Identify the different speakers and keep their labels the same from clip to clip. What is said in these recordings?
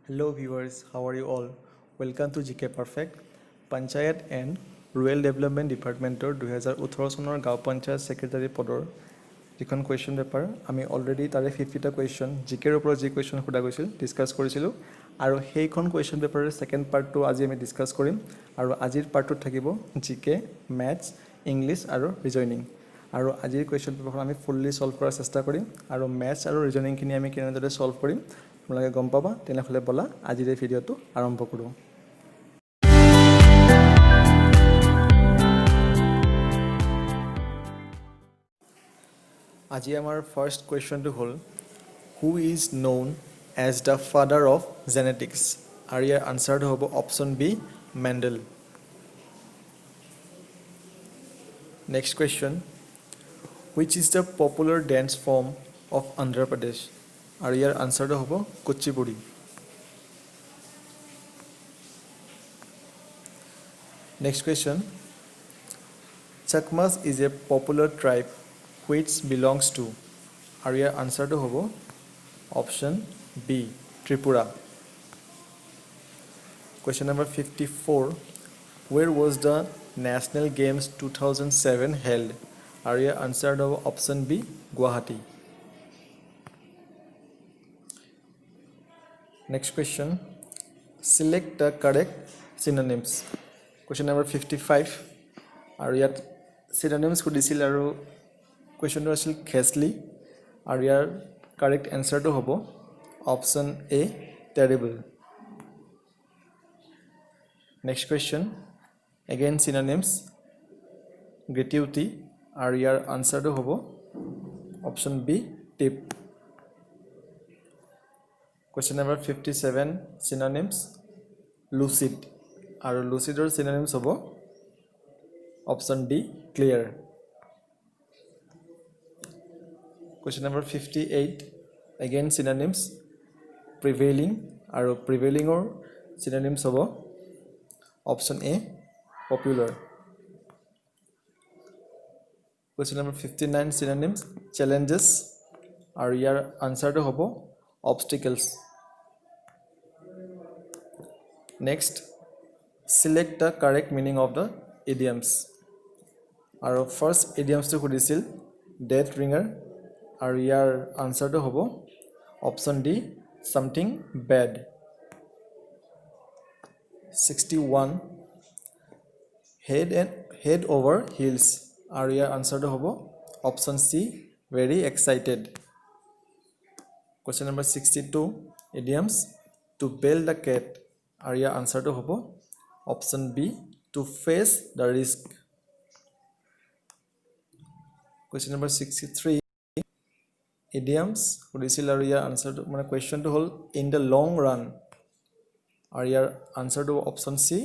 Speaker 1: Hello viewers, how are you all? Welcome to GK Perfect. Panchayat and Rural Development Departmentor 2018 চনৰ গাঁও panchayat secretary পদৰ যিখন question paper আমি already তাৰে 50টা question জিকেৰ ওপৰত যি কুৱেশ্যন সোধা গৈছিল ডিছকাছ কৰিছিলোঁ আৰু সেইখন কুৱেশ্যন পেপাৰৰ ছেকেণ্ড পাৰ্টটো আজি আমি ডিছকাছ কৰিম আৰু আজিৰ পাৰ্টটোত থাকিব জিকে, মেথছ, ইংলিছ আৰু ৰিজনিং আৰু আজিৰ কুৱেশ্যন পেপাৰখন আমি ফুল্লি সলভ কৰাৰ চেষ্টা কৰিম আৰু মেথছ আৰু ৰিজনিংখিনি আমি কেনেদৰে সলভ কৰিম আপোনালোকে গম পাবা তেনেহ'লে বলা আজিৰ এই ভিডিঅ'টো আৰম্ভ কৰোঁ আজি আমাৰ ফাৰ্ষ্ট কুৱেশ্যনটো হ'ল who is known as the father of genetics আৰু ইয়াৰ আনচাৰটো হ'ব option B Mendel next question which is the popular dance form of Andhra Pradesh আৰু ইয়াৰ আনচাৰটো হ'ব Kuchipudi next question Chakmas is a popular tribe which belongs to আৰু ইয়াৰ আনচাৰটো হ'ব option B Tripura Question number 54 Where was the National Games 2007 held আৰু ইয়াৰ আনচাৰটো হ'ব option B Guwahati Next question Select the correct synonyms Question number 55 আৰু ইয়াত synonyms সুধিছিল আৰু কুৱেশ্যনটো আছিল খেছলি আৰু ইয়াৰ কাৰেক্ট এনচাৰটো হ'ব option A terrible next question again synonyms gratuity আৰু ইয়াৰ আনচাৰটো হ'ব option B tip question number 57 synonyms lucid আৰু lucidৰ synonyms হ'ব option D clear Question number 58 again synonyms prevailing আৰু prevailingৰ synonyms হ'ব option A popular Question number 59 synonyms challenges আৰু ইয়াৰ আনচাৰটো হ'ব obstacles Next select the correct meaning of the idioms আৰু first idiomsটো সুধিছিল death ringer আৰু ইয়াৰ আনচাৰটো হ'ব option D something bad 61 head over heels আৰু ইয়াৰ আনচাৰটো হ'ব option C very excited Question number 62 idioms to bail the cat আৰু ইয়াৰ আনচাৰটো হ'ব option B to face the risk Question number 63 idioms সুধিছিল আৰু ইয়াৰ আনচাৰটো মানে কুৱেশ্যনটো হ'ল in the long run আৰু ইয়াৰ আনচাৰটো option C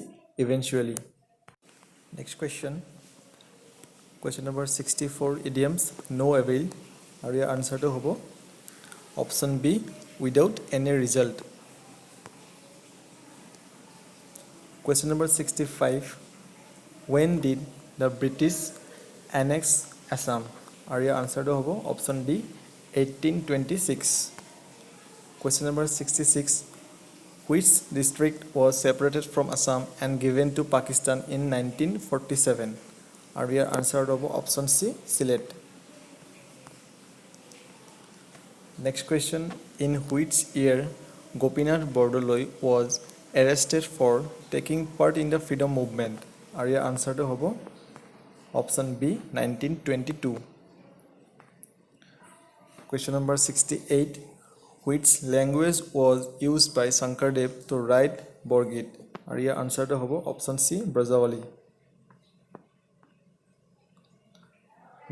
Speaker 1: eventually next question number 64 idioms no avail আৰু ইয়াৰ আনচাৰটো হ'ব option B without any result question number 65 when did the British annex Assam আৰু ইয়াৰ আনচাৰটো হ'ব option D 1826 Question number 66 Which district was separated from Assam and given to Pakistan in 1947 আৰু ইয়াৰ আনচাৰটো হ'ব option C Sylhet Next question In which year Gopinath Bordoloi was arrested for taking part in the freedom movement আৰু ইয়াৰ আনচাৰটো হ'ব option B 1922 Question number 68 Which language was used by Shankardev to write Borgit আৰু ইয়াৰ আনচাৰটো হ'ব option C Brajavali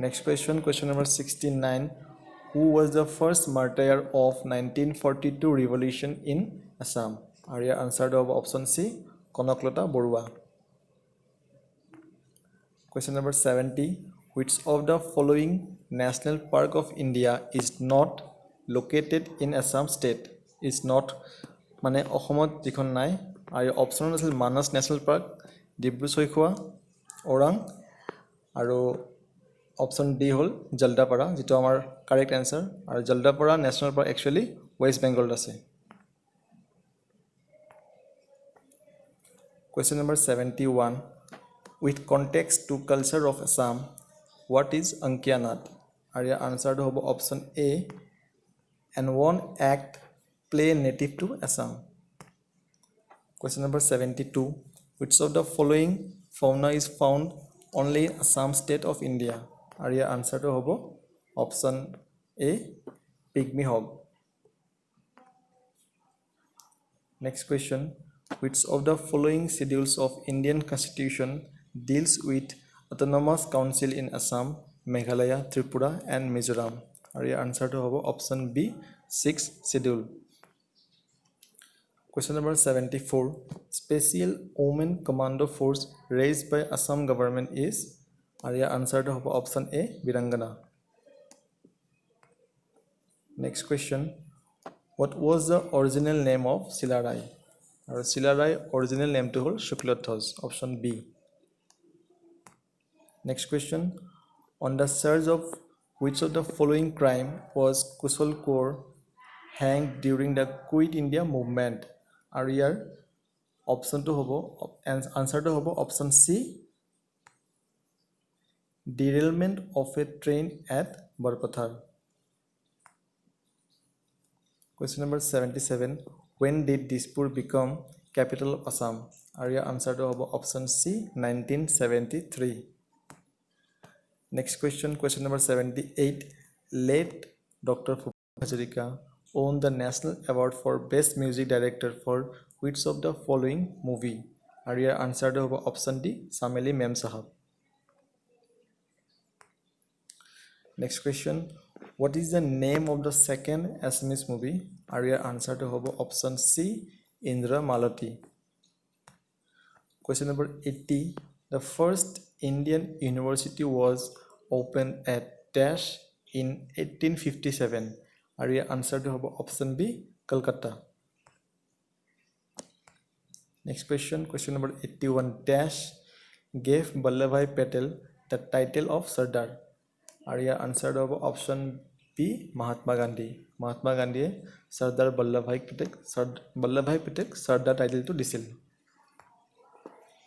Speaker 1: Next question number 69 Who was the first martyr of 1942 revolution in Assam আৰু ইয়াৰ আনচাৰটো হ'ব option C Kanaklata Barua Question number 70 Which of the following national park of India is not located in Assam state is not মানে অসমত যিখন নাই আৰু option আছিল মানস নেশ্যনেল পাৰ্ক ডিব্ৰু চৈখোৱা ওৰাং আৰু অপশ্যন ডি হ'ল জলদাপাৰা যেটো আমাৰ কাৰেক্ট আনসাৰ আৰু Jaldapara national park actually West বেংগলত আছে Question number 71. With context to culture of Assam, what is Ankia Nat? Our answer to option A, and one act play native to Assam. Question number 72. Which of the following fauna is found only in Assam state of India? Our answer to option A, pygmy hog. Next question. Which of the following schedules of Indian Constitution deals with autonomous council in Assam, Meghalaya, Tripura and Mizoram? Our answer to option B, 6th schedule. Question number 74. Special Women Commando Force raised by Assam government is? Our answer to option A, Birangana. Next question. What was the original name of Silarai? Our Silarai original name to hold Shuklathos, option B. Next question. On the charge of which of the following crime was Kushal Kaur hanged during the Quit India movement? Our option to answer to option C, derailment of a train at Barpathar. Question number 77. When did Dispur become capital of Assam? Our answer to option C, 1973. Next question, question number 78. Late Dr. Bhupen Hazarika won the National Award for Best Music Director for which of the following movie? Our answer to option D, Sameli Mem Sahab. Next question. What is the name of the second Assamese movie? Our answer to option C, Indra Malati. Question number 80. The first Indian university was opened at Dash in 1857. Our answer to option B, Calcutta. Next question, question number 81. Dash gave Vallabhbhai Patel the title of Sardar. Our answer to option B, Mahatma Gandhi. Mahatma Gandhi Sardar Vallabhbhai Patel Sardar title to disil.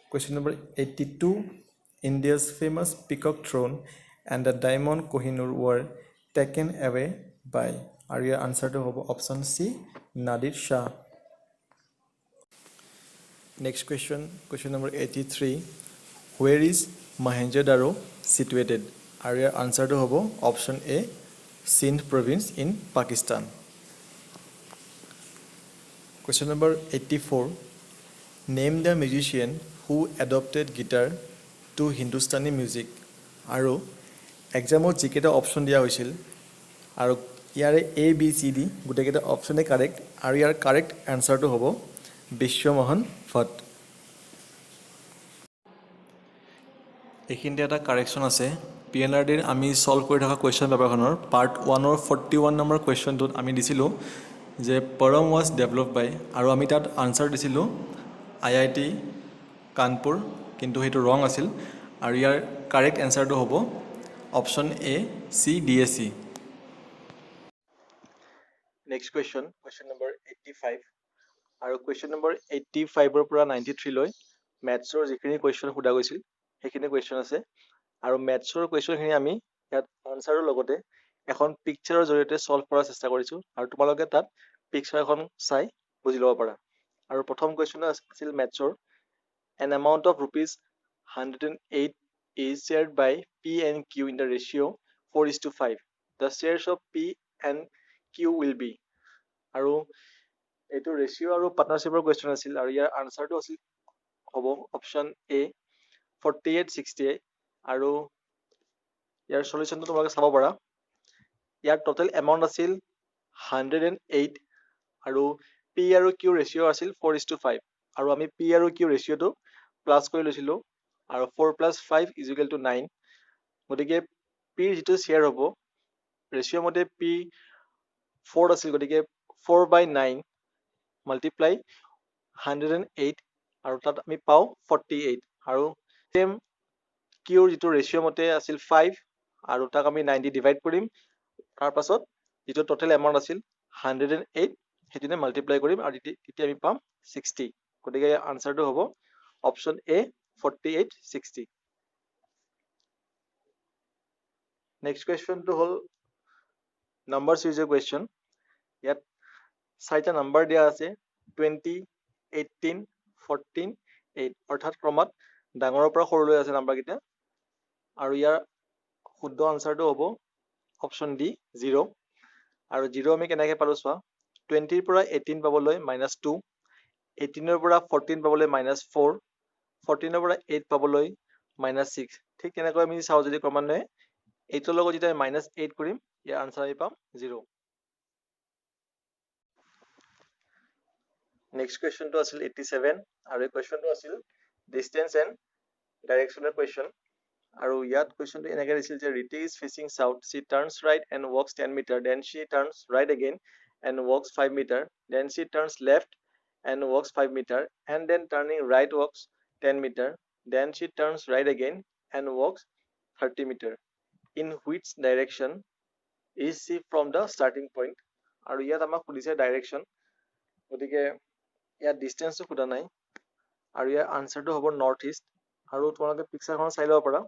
Speaker 1: Question number 82. India's famous peacock throne and the diamond Kohinoor were taken away by? Our answer to option C, Nadir Shah. Next question, question number 83. Where is Mohenjo-daro situated? Our answer to option A, Sindh province in Pakistan. Question number 84. Name the musician who adopted guitar to Hindustani music. আৰু এক্সামত যিকেইটা option দিয়া হৈছিল আৰু ইয়াৰে ABCD গোটেইকেইটা অপশ্যনে correct আৰু ইয়াৰ correct এনচাৰটো হ'ব বিশ্বমোহন ভট্ট। এইখিনিতে এটা কাৰেকশ্যন আছে। PNRDৰ আমি সলভ কৰি থকা কুৱেশ্যন পেপাৰখনৰ পাৰ্ট 1ৰ 41 নম্বৰ কুৱেশ্যনটোত আমি দিছিলোঁ যে পৰম ৱাজ ডেভেলপ বাই, আৰু আমি তাত আনচাৰ দিছিলোঁ IIT কানপুৰ, কিন্তু সেইটো ৰং আছিল আৰু ইয়াৰ কাৰেক্ট এনচাৰটো হ'ব option A, CDSE। Next question, question number 85 আৰু কুৱেশ্যন নম্বৰ 85ৰ পৰা 93 লৈ মেথছৰ যিখিনি কুৱেশ্যন সোধা গৈছিল সেইখিনি কুৱেশ্যন আছে, আৰু মেথছৰ কুৱেশ্যনখিনি আমি ইয়াত আনচাৰৰ লগতে এখন পিকচাৰৰ জৰিয়তে সলভ কৰাৰ চেষ্টা কৰিছোঁ, আৰু তোমালোকে তাত পিকচাৰ এখন চাই বুজি ল'ব পাৰা। আৰু প্ৰথম কুৱেশ্যন আছিল মেথছৰ, an amount of rupees 108 is shared by P and Q in the ratio 4:5. The shares of P and Q will be, আৰু এইটো ৰেচিঅ' আৰু পাৰ্টনাৰশ্বিপৰ কুৱেশ্যন আছিল, আৰু ইয়াৰ আনচাৰটো আছিল হ'ব অপশ্যন A, 48:68, আৰু ইয়াৰ সলিউশ্যনটো তোমালোকে চাব পাৰা। ইয়াৰ টোটেল এমাউণ্ট আছিল 108 আৰু P আৰু Q ৰেচিঅ' আছিল 4:5, আৰু আমি P আৰু Q ৰেচিঅ'টো প্লাছ কৰি লৈছিলোঁ, আৰু 4 + 5 = 9। গতিকে Pৰ যিটো শ্বেয়াৰ হ'ব ৰেচিঅ' মতে P 4 আছিল, গতিকে 4/9 মাল্টিপ্লাই 108, আৰু তাত আমি পাওঁ 48, আৰু চেম Qৰ যিটো ৰেচিঅ' মতে আছিল 5, আৰু তাক আমি 9 দি ডিভাইড কৰিম, তাৰ পাছত যিটো টোটেল এমাউণ্ট আছিল 108 সেইটোনে মাল্টিপ্লাই কৰিম, আৰু তেতিয়া আমি পাম 60। গতিকে আনচাৰটো হ'ব অপশ্যন এ 4860। নেক্সট কুৱেশ্যনটো হ'ল নাম্বাৰ চিৰিজৰ কুৱেশ্যন। ইয়াত 4টা নাম্বাৰ দিয়া আছে 20, 18, 14, 8 অৰ্থাৎ ক্ৰমত ডাঙৰৰ পৰা সৰুলৈ আছে নাম্বাৰকেইটা। আৰু ইয়াৰ শুদ্ধ আনচাৰটো হ'ব অপশ্যন ডি 0। আৰু 0 আমি কেনেকৈ পালোঁ চোৱা, 20ৰ পৰা 18 পাবলৈ -2, 18ৰ পৰা 14 পাবলৈ -4, 14ৰ পৰা 8 পাবলৈ -6। ঠিক তেনেকৈ আমি চাওঁ যদি ক্ৰমান্বয়ে 8ৰ লগত যেতিয়া আমি -8 কৰিম, ইয়াৰ আনচাৰ আমি পাম 0। নেক্সট কুৱেশ্যনটো আছিল 87 আৰু এই কুৱেশ্যনটো আছিল ডিষ্টেঞ্চ এণ্ড ডাইৰেকশ্যনৰ কুৱেশ্যন। আৰু ইয়াত কুৱেশ্যনটো এনেকৈ দিছিল যে ৰীতি is fetching south, she turns right and walks 10 meter, then she turns right again and walks 5 meter, then she turns left and walks 5 meter, and then turning right walks 10 meter, then she turns right again and walks 30 meter. In which direction is she from the starting point? আৰু ইয়াত আমাক সুধিছে direction, গতিকে ইয়াত ডিষ্টেঞ্চটো সোধা নাই আৰু ইয়াৰ আনচাৰটো হ'ব নৰ্থ ইষ্ট। আৰু তোমালোকে পিকচাৰখন চাই ল'ব পাৰা,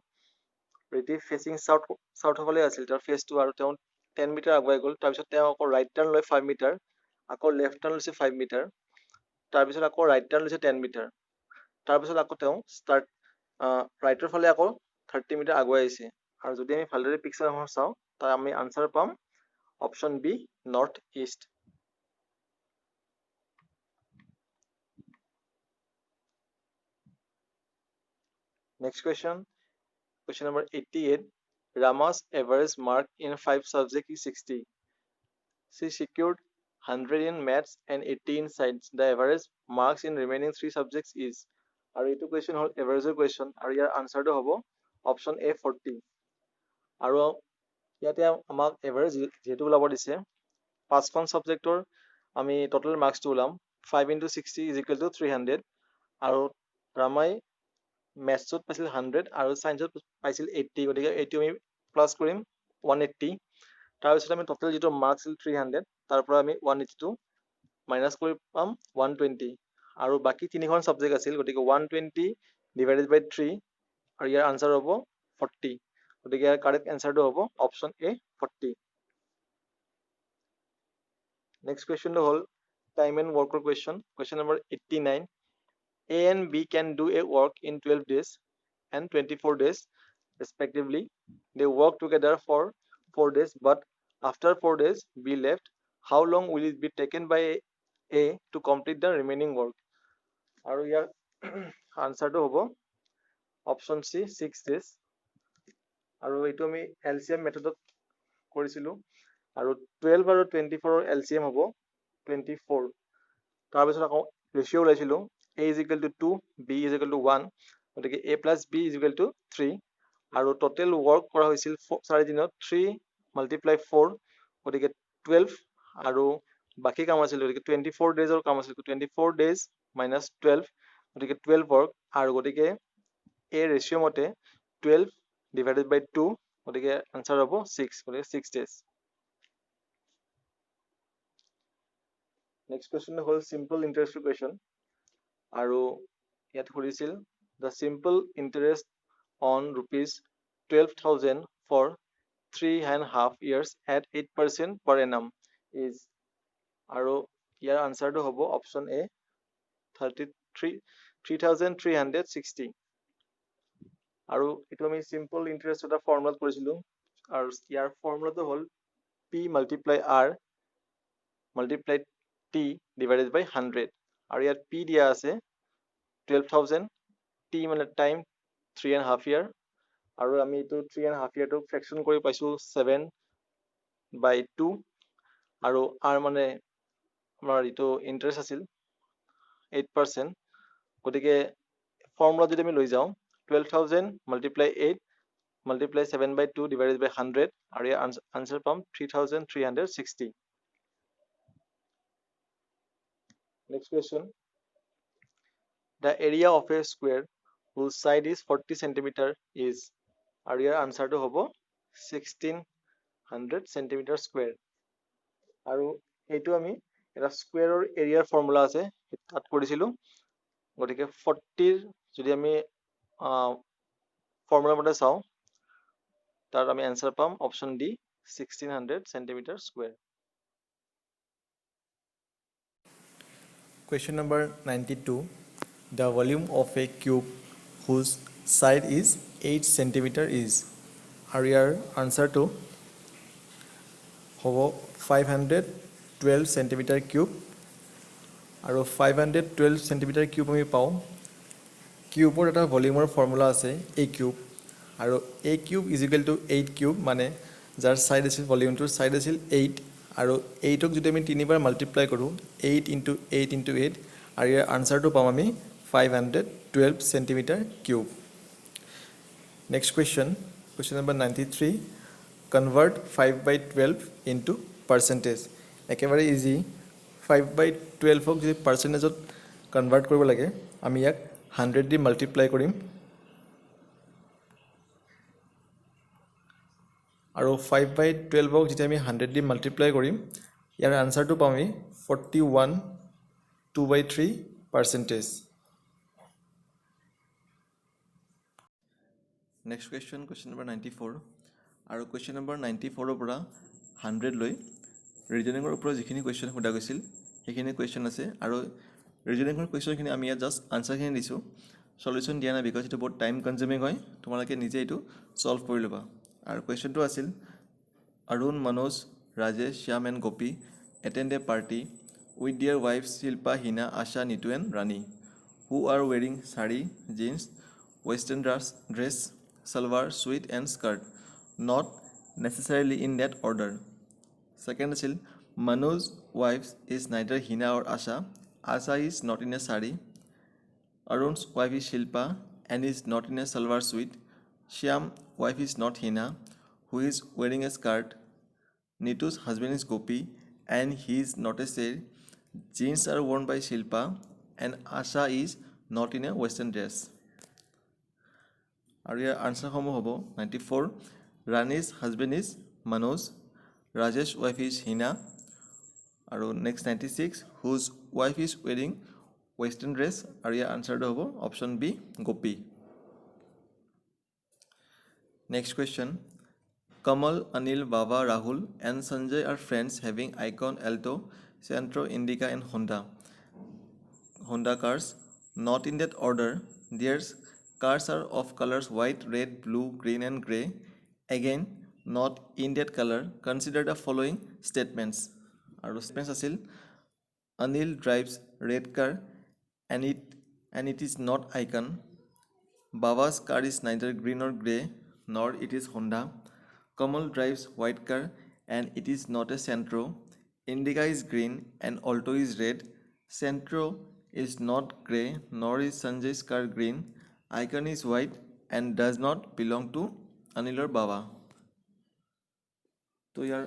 Speaker 1: ৰীতি ফেচিং চাউথৰ ফালে আছিল তেওঁৰ ফেচটো, আৰু তেওঁ 10 মিটাৰ আগুৱাই গ'ল। তাৰপিছত তেওঁ আকৌ ৰাইট টাৰ্ণ লৈ 5 মিটাৰ, আকৌ লেফ্ট টাৰ্ণ লৈছে 5 মিটাৰ, তাৰপিছত আকৌ ৰাইট টাৰ্ণ লৈছে 10 মিটাৰ, তাৰপিছত আকৌ তেওঁ ৰাইটৰ ফালে আকৌ 30 মিটাৰ আগুৱাই আহিছে। আৰু যদি আমি ভালদৰে পিকচাৰখন চাওঁ, তাৰ আমি আনচাৰ পাম option B north east. Next question number 88. Rama's average mark in 5 subjects is 60. She secured 100 in maths and 80 in science. The average marks in remaining 3 subjects is. আৰু এইটো কুৱেশ্যন হ'ল এভাৰেজৰ কুৱেশ্যন, আৰু ইয়াৰ আনচাৰটো হ'ব অপশ্যন এ 40। আৰু ইয়াতে আমাক এভাৰেজ যিহেতু ওলাব দিছে, 5খন ছাবজেক্টৰ আমি টোটেল মাৰ্কছটো ওলাম 5 × 60 = 300। আৰু ৰামাই মেথছত পাইছিল 100 আৰু ছায়েন্সত পাইছিল 80, গতিকে এইটো আমি প্লাছ কৰিম 180। তাৰপিছত আমি টোটেল যিটো মাৰ্কছ আছিল 300, তাৰ পৰা আমি 182 মাইনাছ কৰি পাম 120। আৰু বাকী 3খন ছাবজেক্ট আছিল, গতিকে 120 / 3, আৰু ইয়াৰ আনচাৰ হ'ব 40। গতিকে ইয়াৰ কাৰেক্ট এনচাৰটো হ'ব অপশ্যন এ 40। নেক্সট কুৱেশ্যনটো হ'ল টাইম এণ্ড ৱৰ্কৰ question. Question number 89. A and B can do a work in 12 days and 24 days respectively. They work together for 4 days, but after 4 days B left. How long will it be taken by A to complete the remaining work? আৰু ইয়াৰ আনচাৰটো হ'ব option C 6 days। আৰু এইটো আমি LCM মেথডত কৰিছিলোঁ, আৰু 12 আৰু 24ৰ LCM হ'ব 24। তাৰপিছত আকৌ ৰেচিঅ' ওলাইছিলোঁ A = 2, B = 1, গতিকে A + B = 3। আৰু টোটেল ৱৰ্ক কৰা হৈছিল 4 দিনত 3 × 4, গতিকে 12, আৰু বাকী কাম আছিল গতিকে 24 ডেজৰ কাম আছিল, 24 days - 12, গতিকে 12 ৱৰ্ক। আৰু গতিকে এই ৰেচিঅ' মতে 12 / 2, গতিকে আনচাৰ হ'ব 6, গতিকে 6 days। নেক্সট কুৱেশ্যনটো হ'ল চিম্পল ইণ্টাৰেষ্টৰ কুৱেশ্যন, আৰু ইয়াত সুধিছিল the simple interest on ₹12,000 for 3.5 years at 8% per annum is। আৰু ইয়াৰ আনচাৰটো হ'ব অপশ্যন এ 3,360। আৰু এইটো আমি চিম্পল ইণ্টাৰেষ্ট এটা ফৰ্মুলাত কৰিছিলোঁ, আৰু ইয়াৰ ফৰ্মুলাটো হ'ল P × R × T / 100। আৰু ইয়াত P দিয়া আছে 12,000, T মানে টাইম 3.5 year, আৰু আমি এইটো 3.5 yearটো ফ্ৰেকশ্যন কৰি পাইছোঁ 7/2, আৰু R মানে আমাৰ এইটো ইণ্টাৰেষ্ট আছিল 8%। গতিকে ফৰ্মুলা যদি আমি লৈ যাওঁ 12,000 × 8 × 7/2 / 100, আৰু ইয়াৰ আনচাৰ পাম 3,360। Next question. The area of a square whose side is 40 centimeter is, আৰু ইয়াৰ আনচাৰটো হ'ব 1600 centimeter square। আৰু এইটো আমি এটা স্কুৱেৰৰ এৰিয়াৰ ফৰ্মুলা আছে তাত কৰিছিলোঁ, গতিকে 40 যদি আমি ফৰ্মুলা মতে চাওঁ তাত আমি এনসাৰ পাম option D 1600 centimetre square. Question number 92. The volume of a cube whose side is 8 centimeter is, আৰু ইয়াৰ আনসাৰটো হ'ব 512 centimeter cube, আৰু 512 centimeter cube আমি পাওঁ কিউবৰ এটা ভলিউমৰ ফৰ্মুলা আছে a কিউব, আৰু a cube is equal to 8 cube, মানে যাৰ সাইড আছিল ভলিউমটোৰ সাইড আছিল 8, আৰু 8ক যদি আমি 3 বাৰ মাল্টিপ্লাই কৰোঁ 8 into 8 into 8, আৰু ইয়াৰ আনসাৰটো পাম আমি 512 centimeter cube. Next question number 93. Convert 5/12 into percentage. একেবাৰে ইজি। 5/12ক যদি পাৰ্চেণ্টেজত কনভাৰ্ট কৰিব লাগে আমি ইয়াক 100 দি মাল্টিপ্লাই কৰিম, আৰু 5/12ক যেতিয়া আমি 100 দি মাল্টিপ্লাই কৰিম ইয়াৰ আনসাৰটো পাম আমি 41 2/3%. Next question number 94. আৰু question number 94 পৰা 100 লৈ ৰিজনিঙৰ ওপৰত যিখিনি কুৱেশ্যন সোধা গৈছিল সেইখিনি কুৱেশ্যন আছে, আৰু ৰিজনিঙৰ কুৱেশ্যনখিনি আমি ইয়াত জাষ্ট আনসাৰখিনি দিছোঁ, সলিউশ্যন দিয়া নাই বিকজ এইটো বহুত টাইম কনজিউমিং হয়, তোমালোকে নিজে এইটো সলভ কৰি ল'বা। আৰু কুৱেশ্যনটো আছিল Arun, Manoj, Rajesh, Shyam and Gopi attend a party with their wives Shilpa, Hina, Asha, Nitu and Rani, who are wearing sari, jeans, western dress, salwar, suit and skirt, not necessarily in that order. Second is Manu's wife is neither Hina or Asha. Asha is not in a sari. Arun's wife is Shilpa and is not in a salwar suit. Shyam's wife is not Hina, who is wearing a skirt. Nitu's husband is Gopi and he is not a sari. Jeans are worn by Shilpa and Asha is not in a western dress. আৰু ইয়াৰ আনসাৰসমূহ হ'ব 94. Rani's husband is Manoj. Rajesh wife is Hina. আৰু next 96. Whose wife is wearing western dress, আৰু ইয়াৰ আনসাৰটো হ'ব option B Gopi. Next question. Kamal, Anil, Baba, Rahul and Sanjay are friends having Icon, Alto, Santro, Indica and Honda cars. Not in that order. Their cars are of colors white, red, blue, green and grey. Again, not in that color. Consider the following statements. Our statements asil Anil drives red car and it is not Icon. Baba's car is neither green or grey, nor it is Honda. Kamal drives white car and it is not a Santro. Indica is green and Alto is red. Santro is not grey, nor is Sanjay's car green. Icon is white and does not belong to Anil or Baba. So your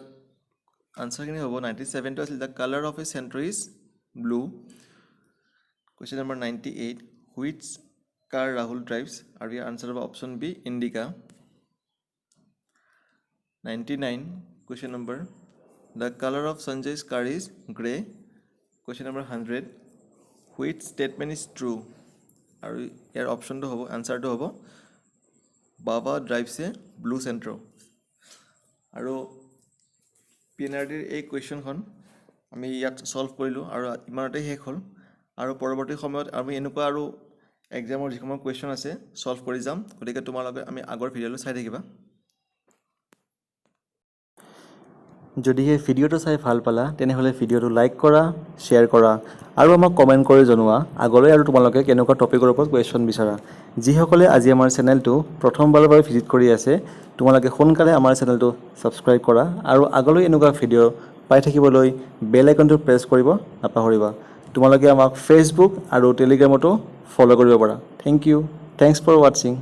Speaker 1: answer is 97 to the color of a Santro is blue. Question number 98. Which car Rahul drives? Are your answer of option B Indica. 99. Question number. The color of Sanjay's car is grey. Question number 100. Which statement is true? আৰু ইয়াৰ অপশ্যনটো হ'ব আনসাৰটো হ'ব বাবা drives এ blue Santro'. আৰু PNRDৰ এই কুৱেশ্যনখন আমি ইয়াত solve কৰিলোঁ আৰু ইমানতে শেষ হ'ল। আৰু পৰৱৰ্তী সময়ত আমি এনেকুৱা আৰু এক্সামৰ যিসমূহ কুৱেশ্যন আছে সলভ কৰি যাম, গতিকে তোমালোকে আমি আগৰ ভিডিঅ'টো চাই থাকিবা। যদিহে ভিডিঅ'টো চাই ভাল পালা তেনেহ'লে ভিডিঅ'টো লাইক কৰা, শ্বেয়াৰ কৰা আৰু আমাক কমেণ্ট কৰি জনোৱা আগলৈ আৰু তোমালোকে কেনেকুৱা টপিকৰ ওপৰত কুৱেশ্যন বিচাৰা। যিসকলে আজি আমাৰ চেনেলটো প্ৰথমবাৰৰ বাবে ভিজিট কৰি আছে তোমালোকে সোনকালে আমাৰ চেনেলটো ছাবস্ক্ৰাইব কৰা আৰু আগলৈ এনেকুৱা ভিডিঅ' পাই থাকিবলৈ বেল আইকনটো প্ৰেছ কৰিব নাপাহৰিবা। তোমালোকে আমাক ফেচবুক আৰু টেলিগ্ৰামতো ফ'ল' কৰিব পাৰা। Thank you. Thanks for ৱাটছিং।